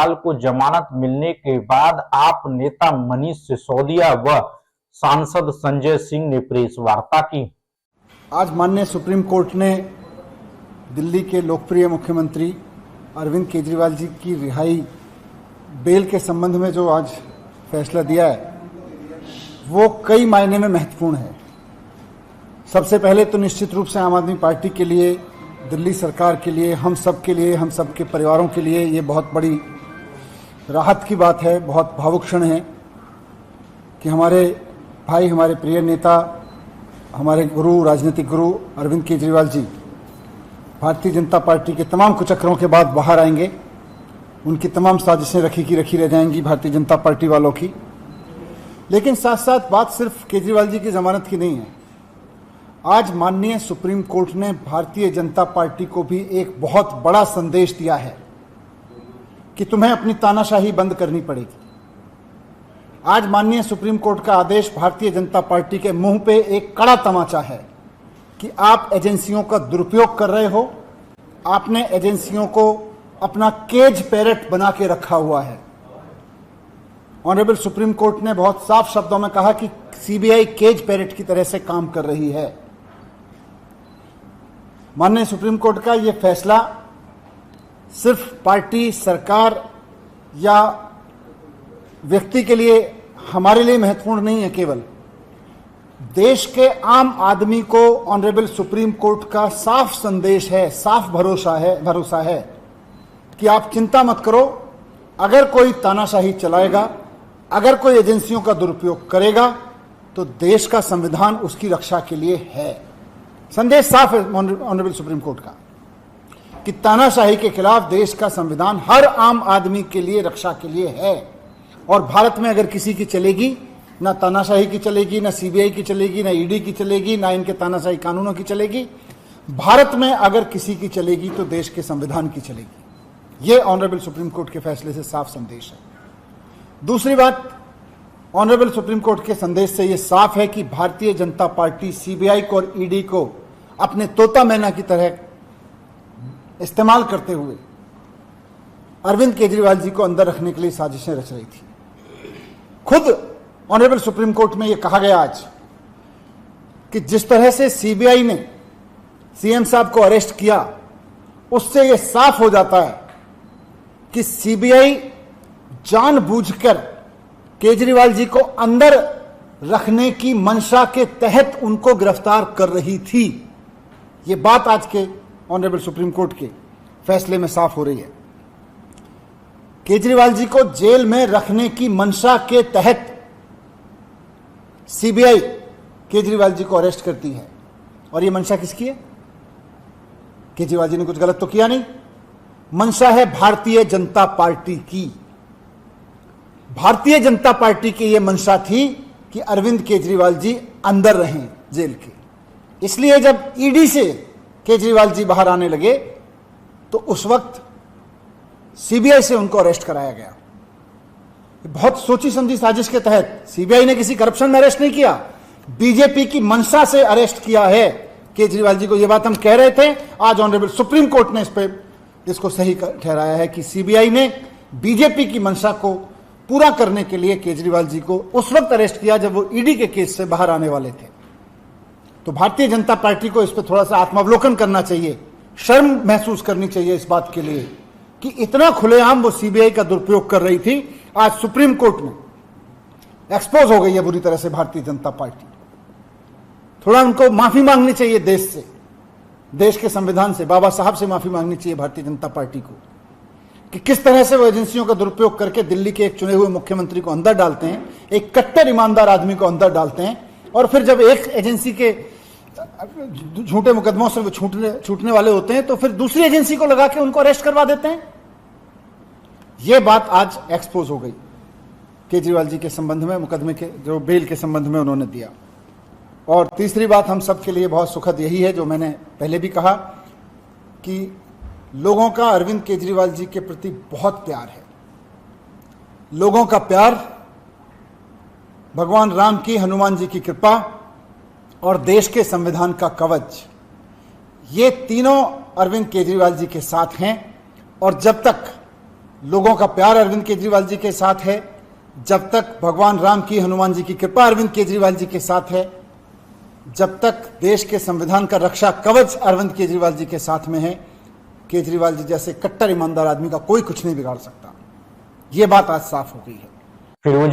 केजरीवाल को जमानत मिलने के बाद आप नेता मनीष सिसोदिया व सांसद संजय सिंह ने प्रेस वार्ता की। आज माननीय सुप्रीम कोर्ट ने दिल्ली के लोकप्रिय मुख्यमंत्री अरविंद केजरीवाल जी की रिहाई बेल के संबंध में जो आज फैसला दिया है वो कई मायने में महत्वपूर्ण है। सबसे पहले तो निश्चित रूप से आम आदमी पार्टी के लिए, दिल्ली सरकार के लिए, हम सब के लिए, हम सब के परिवारों के लिए ये बहुत बड़ी राहत की बात है, बहुत भावुक क्षण है कि हमारे भाई, हमारे प्रिय नेता, हमारे गुरु, राजनीतिक गुरु अरविंद केजरीवाल जी भारतीय जनता पार्टी के तमाम कुचक्रों के बाद बाहर आएंगे। उनकी तमाम साजिशें रखी रह जाएंगी भारतीय जनता पार्टी वालों की। लेकिन साथ साथ बात सिर्फ केजरीवाल जी की जमानत की नहीं है। आज माननीय सुप्रीम कोर्ट ने भारतीय जनता पार्टी को भी एक बहुत बड़ा संदेश दिया है कि तुम्हें अपनी तानाशाही बंद करनी पड़ेगी। आज माननीय सुप्रीम कोर्ट का आदेश भारतीय जनता पार्टी के मुंह पे एक कड़ा तमाचा है कि आप एजेंसियों का दुरुपयोग कर रहे हो। आपने एजेंसियों को अपना केज पैरेट बना के रखा हुआ है। ऑनरेबल सुप्रीम कोर्ट ने बहुत साफ शब्दों में कहा कि सीबीआई केज पैरेट की तरह से काम कर रही है। माननीय सुप्रीम कोर्ट का यह फैसला सिर्फ पार्टी, सरकार या व्यक्ति के लिए, हमारे लिए महत्वपूर्ण नहीं है। केवल देश के आम आदमी को ऑनरेबल सुप्रीम कोर्ट का साफ संदेश है, साफ भरोसा है कि आप चिंता मत करो। अगर कोई तानाशाही चलाएगा, अगर कोई एजेंसियों का दुरुपयोग करेगा तो देश का संविधान उसकी रक्षा के लिए है। संदेश साफ है ऑनरेबल सुप्रीम कोर्ट का कि तानाशाही के खिलाफ देश का संविधान हर आम आदमी के लिए रक्षा के लिए है। और भारत में अगर किसी की चलेगी, ना तानाशाही की चलेगी, ना सीबीआई की चलेगी, ना ईडी की चलेगी, ना इनके तानाशाही कानूनों की चलेगी। भारत में अगर किसी की चलेगी तो देश के संविधान की चलेगी। यह ऑनरेबल सुप्रीम कोर्ट के फैसले से साफ संदेश है। दूसरी बात, ऑनरेबल सुप्रीम कोर्ट के संदेश से यह साफ है कि भारतीय जनता पार्टी सीबीआई को और ईडी को अपने तोता मैना की तरह इस्तेमाल करते हुए अरविंद केजरीवाल जी को अंदर रखने के लिए साजिशें रच रही थी। खुद ऑनरेबल सुप्रीम कोर्ट में यह कहा गया आज कि जिस तरह से सीबीआई ने सीएम साहब को अरेस्ट किया, उससे यह साफ हो जाता है कि सीबीआई जानबूझकर केजरीवाल जी को अंदर रखने की मंशा के तहत उनको गिरफ्तार कर रही थी। यह बात आज के ऑनरेबल सुप्रीम कोर्ट के फैसले में साफ हो रही है। केजरीवाल जी को जेल में रखने की मंशा के तहत सीबीआई केजरीवाल जी को अरेस्ट करती है। और यह मंशा किसकी है? केजरीवाल जी ने कुछ गलत तो किया नहीं। मंशा है भारतीय जनता पार्टी की। भारतीय जनता पार्टी की यह मंशा थी कि अरविंद केजरीवाल जी अंदर रहें जेल के। इसलिए जब ईडी से केजरीवाल जी बाहर आने लगे तो उस वक्त सीबीआई से उनको अरेस्ट कराया गया। बहुत सोची समझी साजिश के तहत सीबीआई ने किसी करप्शन में अरेस्ट नहीं किया, बीजेपी की मंशा से अरेस्ट किया है केजरीवाल जी को। यह बात हम कह रहे थे, आज ऑनरेबल सुप्रीम कोर्ट ने इसको सही ठहराया है कि सीबीआई ने बीजेपी की मंशा को पूरा करने के लिए केजरीवाल जी को उस वक्त अरेस्ट किया जब वो ईडी के केस से बाहर आने वाले थे। तो भारतीय जनता पार्टी को इस पर थोड़ा सा आत्मावलोकन करना चाहिए, शर्म महसूस करनी चाहिए इस बात के लिए कि इतना खुलेआम वो सीबीआई का दुरुपयोग कर रही थी। आज सुप्रीम कोर्ट में एक्सपोज हो गई है बुरी तरह से भारतीय जनता पार्टी। थोड़ा उनको माफी मांगनी चाहिए देश से, देश के संविधान से, बाबा साहब से माफी मांगनी चाहिए भारतीय जनता पार्टी को कि किस तरह से वो एजेंसियों का दुरुपयोग करके दिल्ली के एक चुने हुए मुख्यमंत्री को अंदर डालते हैं, एक कट्टर ईमानदार आदमी को अंदर डालते हैं। और फिर जब एक एजेंसी के झूठे मुकदमों से वो छूटने वाले होते हैं तो फिर दूसरी एजेंसी को लगा के उनको अरेस्ट करवा देते हैं। यह बात आज एक्सपोज हो गई केजरीवाल जी के संबंध में, मुकदमे के जो बेल के संबंध में उन्होंने दिया। और तीसरी बात हम सब के लिए बहुत सुखद यही है, जो मैंने पहले भी कहा कि लोगों का अरविंद केजरीवाल जी के प्रति बहुत प्यार है। लोगों का प्यार, भगवान राम की, हनुमान जी की कृपा और देश के संविधान का कवच, ये तीनों अरविंद केजरीवाल जी के साथ हैं। और जब तक लोगों का प्यार अरविंद केजरीवाल जी के साथ है, जब तक भगवान राम की, हनुमान जी की कृपा अरविंद केजरीवाल जी के साथ है, जब तक देश के संविधान का रक्षा कवच अरविंद केजरीवाल जी के साथ में है, केजरीवाल जी जैसे कट्टर ईमानदार आदमी का कोई कुछ नहीं बिगाड़ सकता। ये बात आज साफ हो गई है। फिरोजा